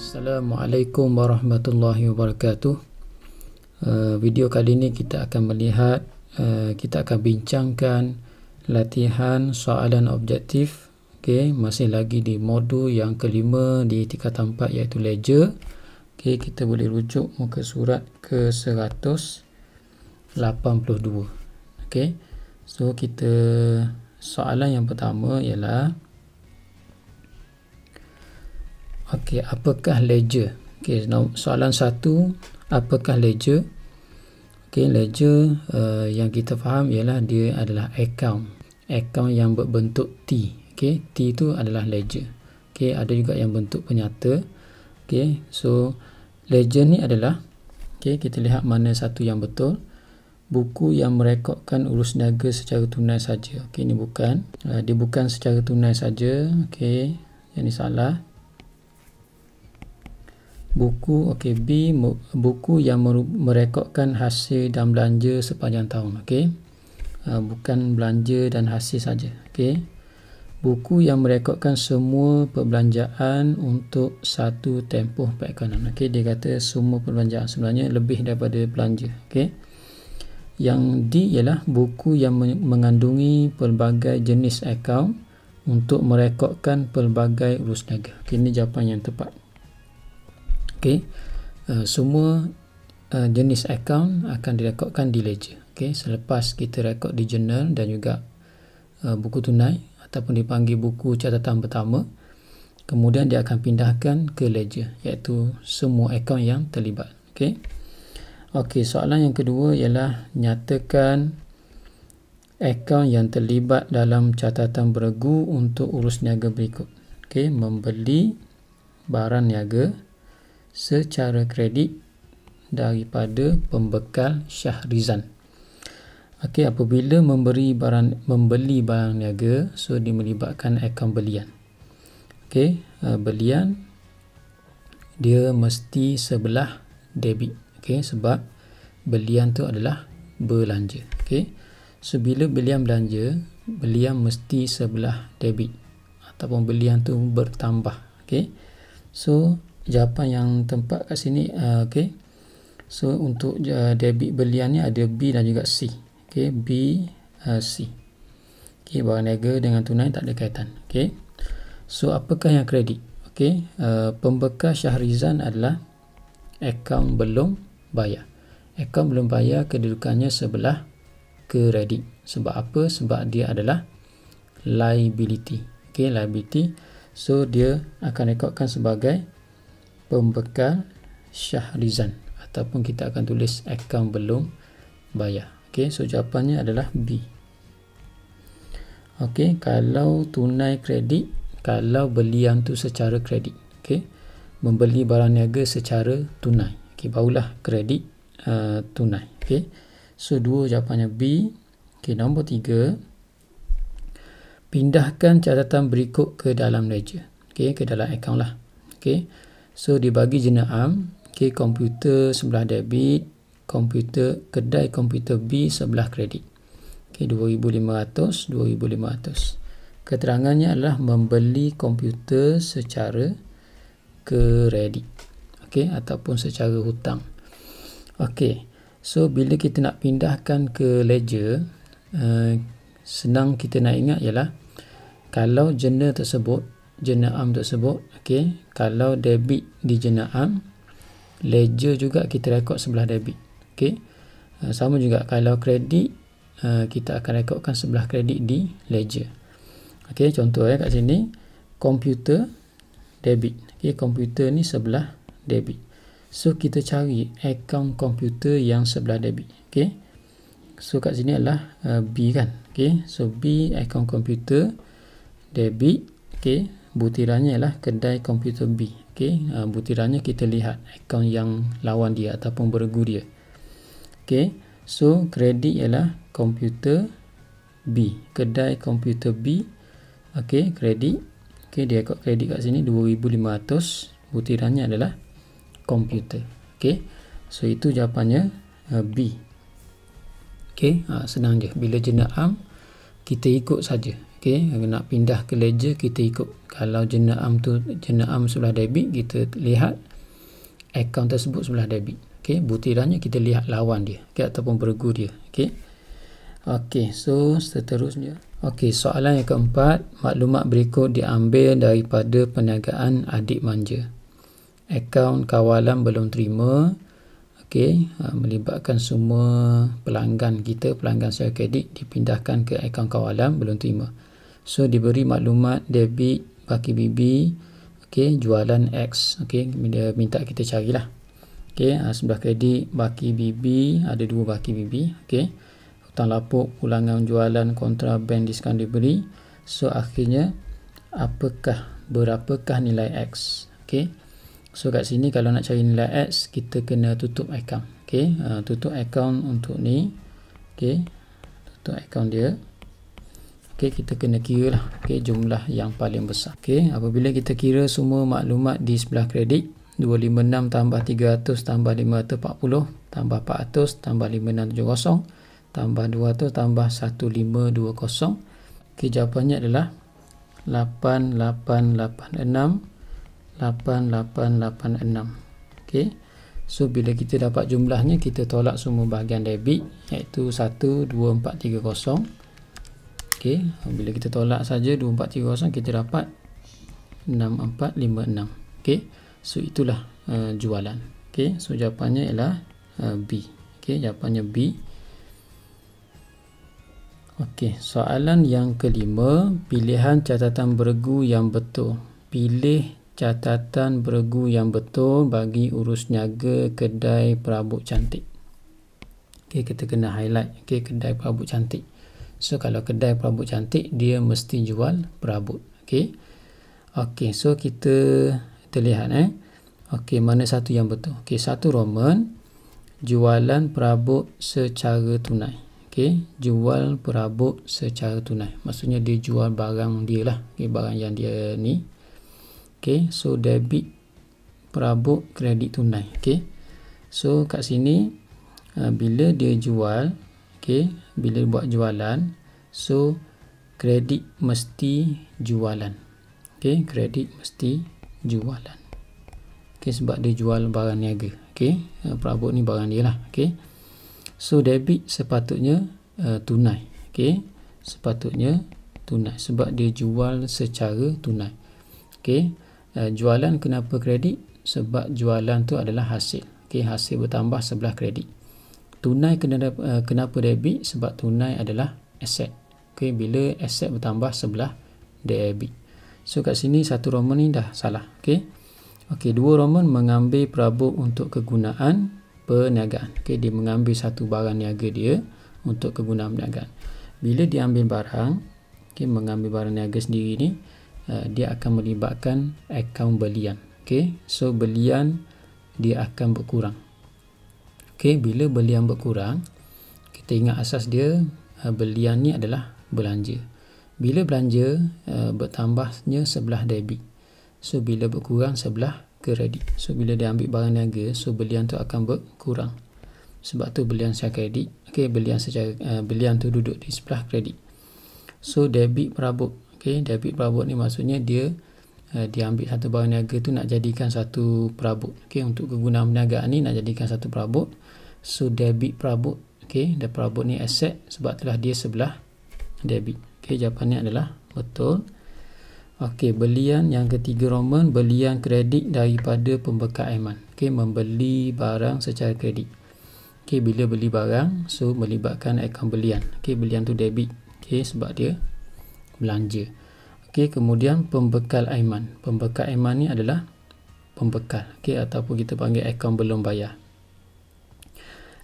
Assalamualaikum warahmatullahi wabarakatuh. Video kali ini kita akan melihat, kita akan bincangkan latihan soalan objektif. Okey, masih lagi di modul yang kelima di tingkatan 4 iaitu ledger. Okey, kita boleh rujuk muka surat ke 182. Okey. So kita soalan yang pertama ialah okey, apakah ledger? Okey, soalan 1, apakah ledger? Okey, ledger yang kita faham ialah dia adalah akaun yang berbentuk T. Okey, T itu adalah ledger. Okey, ada juga yang bentuk penyata. Okey, so ledger ni adalah, okey, kita lihat mana satu yang betul. Buku yang merekodkan urus niaga secara tunai saja. Okey, ini bukan. Dia bukan secara tunai saja. Okey, yang ni salah. Buku, okey, B, buku yang merekodkan hasil dan belanja sepanjang tahun. Okey, bukan belanja dan hasil saja. Okey, buku yang merekodkan semua perbelanjaan untuk satu tempoh peakanan. Okey, dia kata semua perbelanjaan, sebenarnya lebih daripada belanja. Okey, yang D ialah buku yang mengandungi pelbagai jenis akaun untuk merekodkan pelbagai urus niaga. Okey, ini jawapan yang tepat. Okey, semua jenis akaun akan direkodkan di ledger. Okey, selepas kita rekod di journal dan juga buku tunai ataupun dipanggil buku catatan pertama, kemudian dia akan pindahkan ke ledger, iaitu semua akaun yang terlibat. Okey. Okey, soalan yang kedua ialah nyatakan akaun yang terlibat dalam catatan beregu untuk urus niaga berikut. Okey, membeli barang niaga secara kredit daripada pembekal Syahrizan. Okey, apabila membeli barang niaga, so dia melibatkan akaun belian. Okey, belian dia mesti sebelah debit. Okey, sebab belian tu adalah belanja. Okey, so bila belian belanja, belian mesti sebelah debit ataupun belian tu bertambah. Okey, so jawapan yang tempat kat sini, okey. So untuk debit belian ni ada B dan juga C. Okey, B, C. Okey, barang niaga dengan tunai tak ada kaitan. Okey. So apakah yang kredit? Okey, pembekal Syahrizan adalah akaun belum bayar. Akaun belum bayar kedudukannya sebelah kredit. Sebab apa? Sebab dia adalah liability. Okey, liability. So dia akan rekodkan sebagai pembekal Syahrizan ataupun kita akan tulis akaun belum bayar. Okey, so jawapannya adalah B. Okey, kalau tunai kredit, kalau belian tu secara kredit. Okey, membeli barang niaga secara tunai. Okey, barulah kredit tunai. Okey, so dua jawapannya B. Okey, nombor 3, pindahkan catatan berikut ke dalam ledger. Okey, ke dalam akaun lah. Okey, so dibagi jenayah. Okey, komputer sebelah debit, kedai komputer B sebelah kredit. Okey, 2,500, 2,500. Keterangannya adalah membeli komputer secara kredit. Okey, ataupun secara hutang. Okey, so bila kita nak pindahkan ke ledger, senang kita nak ingat ialah kalau jenayah tersebut, okey, kalau debit di jenayah, ledger juga kita rekod sebelah debit. Okey, sama juga kalau kredit, kita akan rekodkan sebelah kredit di ledger. Okey, contoh kat sini komputer debit. Okey, komputer ni sebelah debit. So kita cari akaun komputer yang sebelah debit. Okey, so kat sini adalah B kan. Okey, so B akaun komputer debit. Okey, butirannya ialah kedai komputer B. Okey, butirannya kita lihat akaun yang lawan dia ataupun beregu dia. Okey, so kredit ialah komputer B, kedai komputer B. Okey, kredit. Okey, dia rekod kredit kat sini 2,500, butirannya adalah komputer. Okey, so itu jawapannya B. Okey, senang je. Bila jenayah kita ikut saja. Okey, nak pindah ke ledger kita ikut. Kalau jenayam sebelah debit, kita lihat akaun tersebut sebelah debit. Okey, butirannya kita lihat lawan dia, ataupun bergu dia. Okey, so seterusnya. Okey, soalan yang keempat, maklumat berikut diambil daripada perniagaan adik manja. Akaun kawalan belum terima. Okey, melibatkan semua pelanggan kita, pelanggan secara kredit dipindahkan ke akaun kawalan belum terima. So diberi maklumat debit baki BB, okey, jualan X. Okey, dia minta kita carilah. Okey, sebelah kredit baki BB, ada 2 baki BB. Okey, hutang lapuk, pulangan jualan, kontraban, diskaun diberi. So akhirnya berapakah nilai X? Okey, so kat sini kalau nak cari nilai X, kita kena tutup akaun. Okey, tutup akaun untuk ni. Okey, tutup akaun dia. Okey, kita kena kira lah. Okey, jumlah yang paling besar. Okey, apabila kita kira semua maklumat di sebelah kredit, 256 tambah 300 tambah 540 tambah 400 tambah 5670 tambah 200 tambah 1520. Okey, jawapannya adalah 8886. 8886. Okey, so bila kita dapat jumlahnya, kita tolak semua bahagian debit, iaitu 12430. Okey, bila kita tolak saja 2430, kita dapat 6456. Okey, so itulah jualan. Okey, so jawapannya ialah B. Okey, jawapannya B. Okey, soalan yang kelima, pilihan catatan bergu yang betul. Pilih catatan bergu yang betul bagi urus niaga kedai perabot cantik. Okey, kita kena highlight. Okey, kedai perabot cantik. So kalau kedai perabot cantik, dia mesti jual perabot. Okey. Okey, so kita lihat okey, mana satu yang betul? Okey, 1 Roman, jualan perabot secara tunai. Okey, jual perabot secara tunai. Maksudnya dia jual barang dia lah. Okey, barang yang dia ni. Okey, so debit perabot, kredit tunai. Okey, so kat sini bila dia jual, okey, bila buat jualan, so kredit mesti jualan. Okey, kredit mesti jualan. Okey, sebab dia jual barang niaga. Okey, perabot ni barang dia lah. Okey, so debit sepatutnya tunai. Okey, sepatutnya tunai sebab dia jual secara tunai. Okey, jualan kenapa kredit? Sebab jualan tu adalah hasil. Okey, hasil bertambah sebelah kredit. Tunai kenapa debit? Sebab tunai adalah aset. Okey, bila aset bertambah sebelah debit. So kat sini 1 Roman ni dah salah. Okey. Okey, 2 Roman mengambil perabot untuk kegunaan perniagaan. Okey, dia mengambil satu barang niaga dia untuk kegunaan perniagaan. Bila dia ambil barang, okey, mengambil barang niaga sendiri ni, dia akan melibatkan akaun belian. Okey, so belian dia akan berkurang. Okey, bila belian berkurang, kita ingat asas dia, belian ni adalah belanja. Bila belanja, bertambahnya sebelah debit. So bila berkurang sebelah kredit. So bila dia ambil barang niaga, so belian tu akan berkurang. Sebab tu belian secara kredit. Okey, belian tu duduk di sebelah kredit. So debit perabot. Okey, debit perabot ni maksudnya dia ambil satu barang niaga tu nak jadikan satu perabot. Okey, untuk kegunaan perniagaan ni nak jadikan satu perabot. So debit perabot. Okey, dan perabot ni aset sebab telah dia sebelah debit. Okey, jawapannya adalah betul. Okey, belian yang ketiga Roman, belian kredit daripada pembekal Aiman. Okey, membeli barang secara kredit. Okey, bila beli barang, so melibatkan akaun belian. Okey, belian tu debit. Okey, sebab dia belanja. Okey, kemudian pembekal Aiman. Pembekal Aiman ni adalah pembekal. Okey, ataupun kita panggil akaun belum bayar.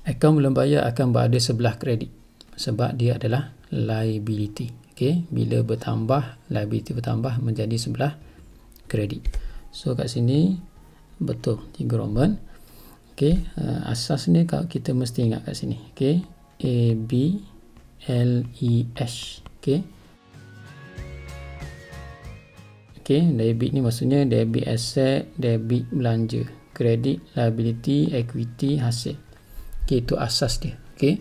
Akaun belum bayar akan berada sebelah kredit sebab dia adalah liability. Okey, bila bertambah, liability bertambah menjadi sebelah kredit. So kat sini betul 3 Roman. Okey, asas ni kita mesti ingat kat sini. Okey, A B L E S. Okey. Okey, debit ni maksudnya debit aset, debit belanja, kredit liability, equity hasil. Okey, itu asas dia. Okey.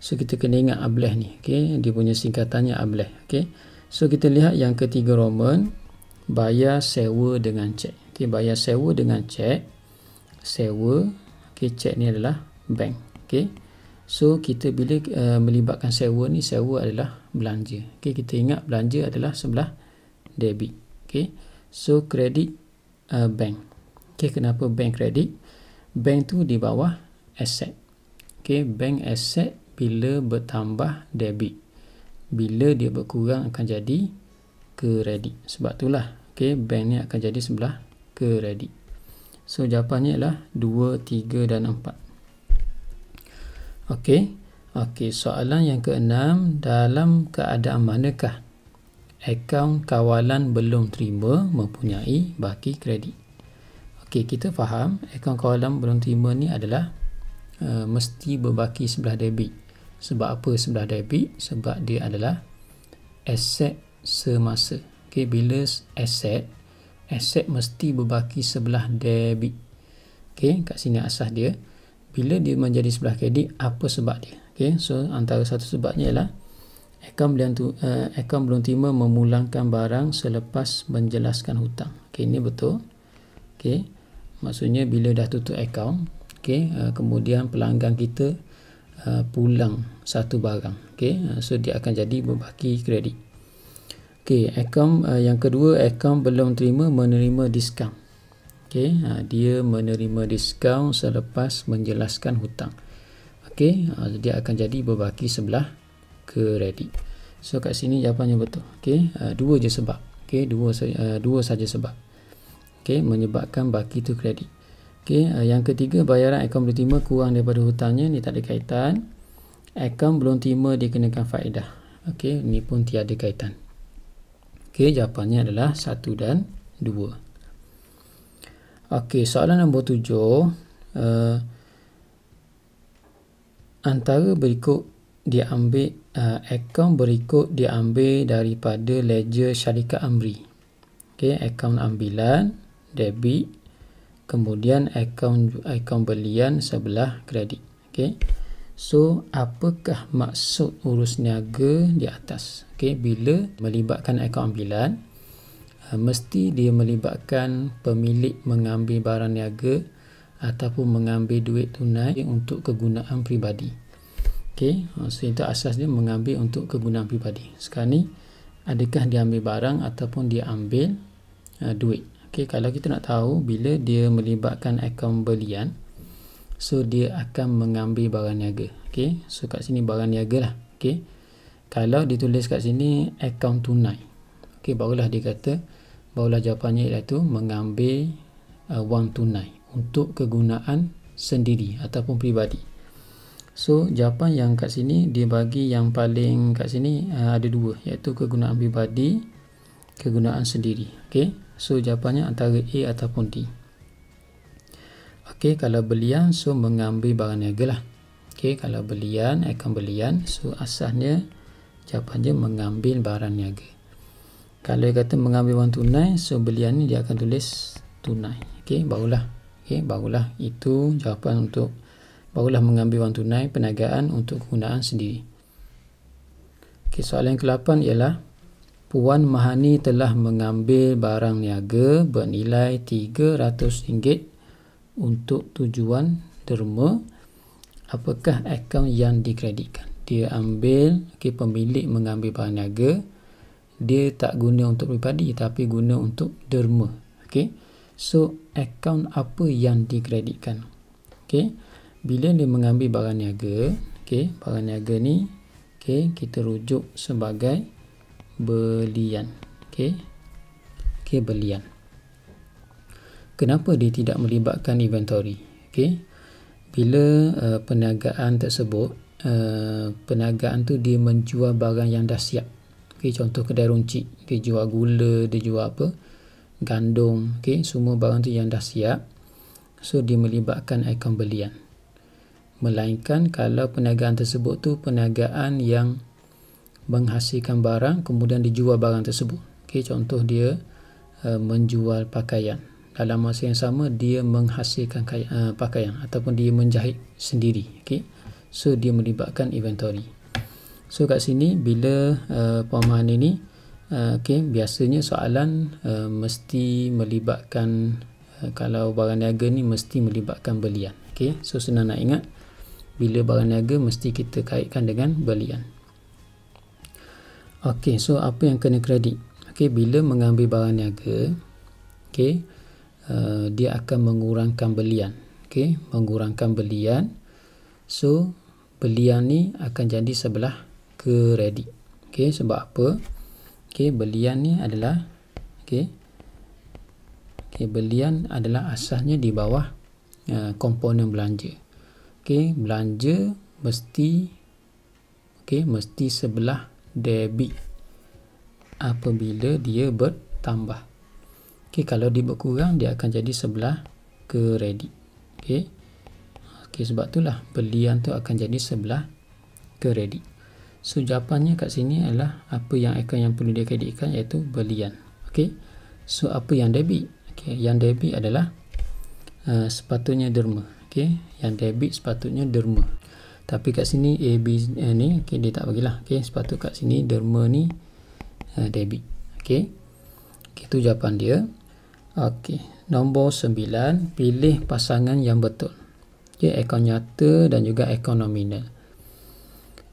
So kita kena ingat ABLEH ni, okey, dia punya singkatannya ABLEH, okey. So kita lihat yang ketiga Roman, bayar sewa dengan cek. Okey, bayar sewa dengan cek. Sewa, okey, cek ni adalah bank, okey. So kita bila melibatkan sewa ni, sewa adalah belanja. Okey, kita ingat belanja adalah sebelah debit. Okey. So kredit bank. Okey, kenapa bank kredit? Bank tu di bawah asset. Okey, bank asset bila bertambah debit. Bila dia berkurang akan jadi kredit. Sebab itulah, okey, bank ni akan jadi sebelah kredit. So jawapannya adalah 2, 3 dan 4. Okey. Okey, soalan yang ke-6, dalam keadaan manakah akaun kawalan belum terima mempunyai baki kredit? Okey, kita faham akaun kawalan belum terima ni adalah mesti berbaki sebelah debit. Sebab apa sebelah debit? Sebab dia adalah aset semasa. Okey, bila aset mesti berbaki sebelah debit. Okey, kat sini asas dia. Bila dia menjadi sebelah kredit, apa sebab dia? Okey, so antara satu sebabnya ialah akaun belum terima memulangkan barang selepas menjelaskan hutang. Okey, ini betul. Okey, maksudnya bila dah tutup akaun, okey, kemudian pelanggan kita pulang satu barang. Okey, so dia akan jadi berbaki kredit. Okey, akaun yang kedua, akaun belum terima menerima diskaun. Okey, dia menerima diskaun selepas menjelaskan hutang. Okey, dia akan jadi berbaki sebelah kredit. So kat sini jawapannya betul. Okey, dua je sebab. Okey, dua saja sebab. Okey, menyebabkan baki tu kredit. Okey, yang ketiga, bayaran akaun belum terima kurang daripada hutangnya, ni tak ada kaitan. Akaun belum terima dikenakan faedah. Okey, ni pun tiada kaitan. Okey, jawapannya adalah 1 dan 2. Okey, soalan nombor 7. Antara berikut diambil, akaun berikut diambil daripada ledger syarikat Amri. Okey, akaun ambilan, debit, kemudian akaun belian sebelah kredit. Okey. So, apakah maksud urus niaga di atas? Okey, bila melibatkan akaun ambilan, mesti dia melibatkan pemilik mengambil barang niaga ataupun mengambil duit tunai untuk kegunaan peribadi. Okey, so itu asas dia, mengambil untuk kegunaan peribadi. Sekarang ni, adakah dia ambil barang ataupun dia ambil duit? Okey, kalau kita nak tahu bila dia melibatkan akaun belian, so dia akan mengambil barang niaga. Okey, so kat sini barang niaga lah. Okey, kalau ditulis kat sini akaun tunai, okey, barulah dia kata, barulah jawapannya iaitu mengambil wang tunai untuk kegunaan sendiri ataupun peribadi. So jawapan yang kat sini dia bagi yang paling kat sini ada dua, iaitu kegunaan peribadi, kegunaan sendiri. Okey, so jawapannya antara A ataupun D. Okey, kalau belian, so mengambil barang niaga lah. Okey, kalau belian, akaun belian, so asasnya jawapannya mengambil barang niaga. Kalau dia kata mengambil wang tunai, so belian ni dia akan tulis tunai. Okey, barulah itu jawapan untuk, barulah mengambil wang tunai perniagaan untuk kegunaan sendiri. Okey, soalan yang ke-8 ialah Puan Mahani telah mengambil barang niaga bernilai RM300 untuk tujuan derma. Apakah akaun yang dikreditkan? Dia ambil, okey, pemilik mengambil barang niaga, dia tak guna untuk peribadi tapi guna untuk derma. Okey, so akaun apa yang dikreditkan? Okey, bila dia mengambil barang niaga, okey, barang niaga ni, okey, kita rujuk sebagai belian. Okey, belian. Kenapa dia tidak melibatkan inventory? Okey, bila perniagaan tersebut, perniagaan tu dia menjual barang yang dah siap. Okey, contoh kedai runcit, dia jual gula, dia jual apa? Gandum. Okey, semua barang tu yang dah siap. So dia melibatkan akaun belian. Melainkan kalau perniagaan tersebut tu perniagaan yang menghasilkan barang kemudian dijual barang tersebut. Okey, contoh dia menjual pakaian. Dalam masa yang sama dia menghasilkan pakaian ataupun dia menjahit sendiri. Okey, So dia melibatkan inventory. So kat sini bila perumahan ini biasanya soalan mesti melibatkan kalau barang niaga ni mesti melibatkan belian. So senang nak ingat, bila barang niaga mesti kita kaitkan dengan belian. So apa yang kena kredit? Bila mengambil barang niaga, dia akan mengurangkan belian. Mengurangkan belian. So belian ni akan jadi sebelah kredit. Sebab apa? Belian ni adalah belian adalah asasnya di bawah komponen belanja. Belanja mesti sebelah debit apabila dia bertambah. Kalau dia berkurang, dia akan jadi sebelah kredit. Sebab itulah belian tu akan jadi sebelah kredit. So jawapannya kat sini adalah apa yang akaun yang perlu dikreditkan, iaitu belian. So apa yang debit? Yang debit adalah sepatutnya derma. Yang debit sepatutnya derma. Tapi kat sini A, B ni dia tak bagilah. Sepatut kat sini derma ni debit. Itu jawapan dia. Nombor 9, pilih pasangan yang betul. Akaun nyata dan juga akaun nominal.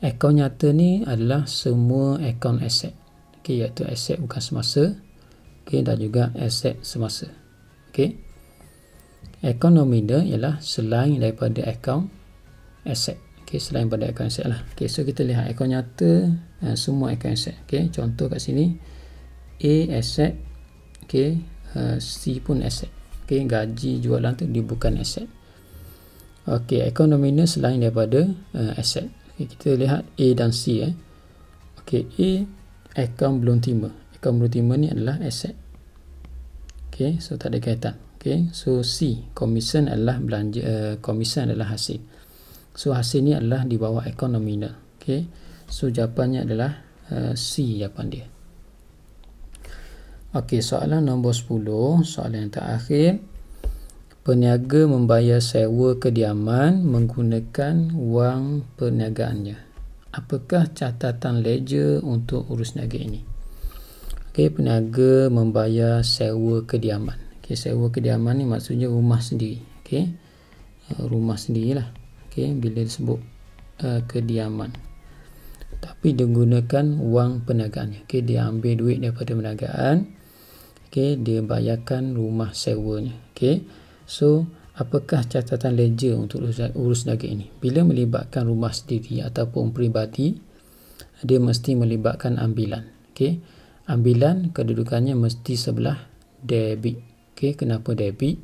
Akaun nyata ni adalah semua akaun aset. Iaitu aset bukan semasa. Dan juga aset semasa. Akaun nominal ialah selain daripada akaun aset. Selain daripada akaun aset lah. So kita lihat akaun nyata, semua akaun aset. Contoh kat sini, A aset, C pun aset. Gaji jualan tu dia bukan aset. Akaun nominal selain daripada aset. Kita lihat A dan C. A, akaun belum terima. Akaun belum terima ni adalah aset. So tak ada kaitan. So C, komisen adalah belanja, komisen adalah hasil. So hasil ni adalah di bawah akaun nominal. So jawapannya adalah C jawapan dia. Soalan nombor 10, soalan yang terakhir. Peniaga membayar sewa kediaman menggunakan wang perniagaannya. Apakah catatan ledger untuk urus niaga ini? Peniaga membayar sewa kediaman. Sewa kediaman ni maksudnya rumah sendiri. Rumah sendirilah. Bila disebut kediaman. Tapi dia gunakan wang perniagaannya. Dia ambil duit daripada perniagaan. Dia bayarkan rumah sewanya. So, apakah catatan ledger untuk urus niaga ini? Bila melibatkan rumah sendiri ataupun peribadi, dia mesti melibatkan ambilan. Ambilan kedudukannya mesti sebelah debit. Kenapa debit?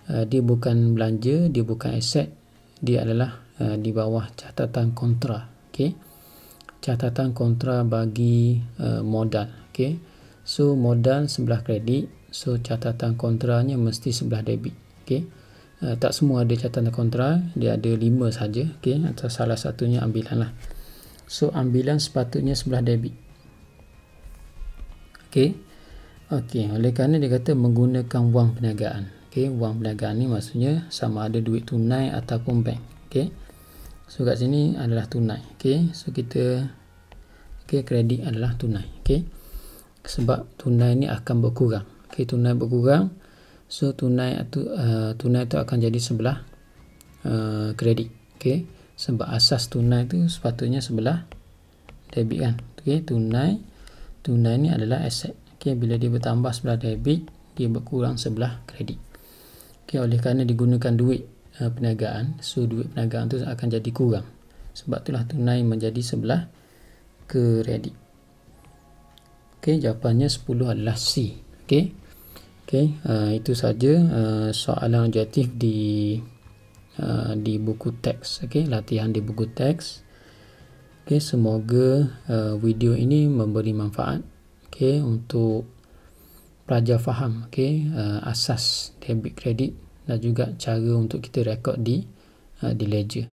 Dia bukan belanja, dia bukan aset, dia adalah di bawah catatan kontra. Catatan kontra bagi modal. So modal sebelah kredit, so catatan kontranya mesti sebelah debit. Tak semua ada catatan kontra, dia ada 5 saja. Atau salah satunya ambilan lah. So ambilan sepatutnya sebelah debit. Oleh kerana dia kata menggunakan wang perniagaan. Wang perniagaan ni maksudnya sama ada duit tunai ataupun bank. So kat sini adalah tunai. So kita kredit adalah tunai. Sebab tunai ni akan berkurang. Tunai berkurang. So tunai tu akan jadi sebelah kredit. Sebab asas tunai tu sepatutnya sebelah debit kan. Tunai ni adalah aset. Bila dia bertambah sebelah debit, dia berkurang sebelah kredit. Oleh kerana digunakan duit perniagaan, so duit perniagaan tu akan jadi kurang. Sebab itulah tunai menjadi sebelah kredit. Jawapannya 10 adalah C. Itu saja soalan objektif di buku teks. Latihan di buku teks. Semoga video ini memberi manfaat untuk pelajar faham asas debit kredit dan juga cara untuk kita rekod di ledger.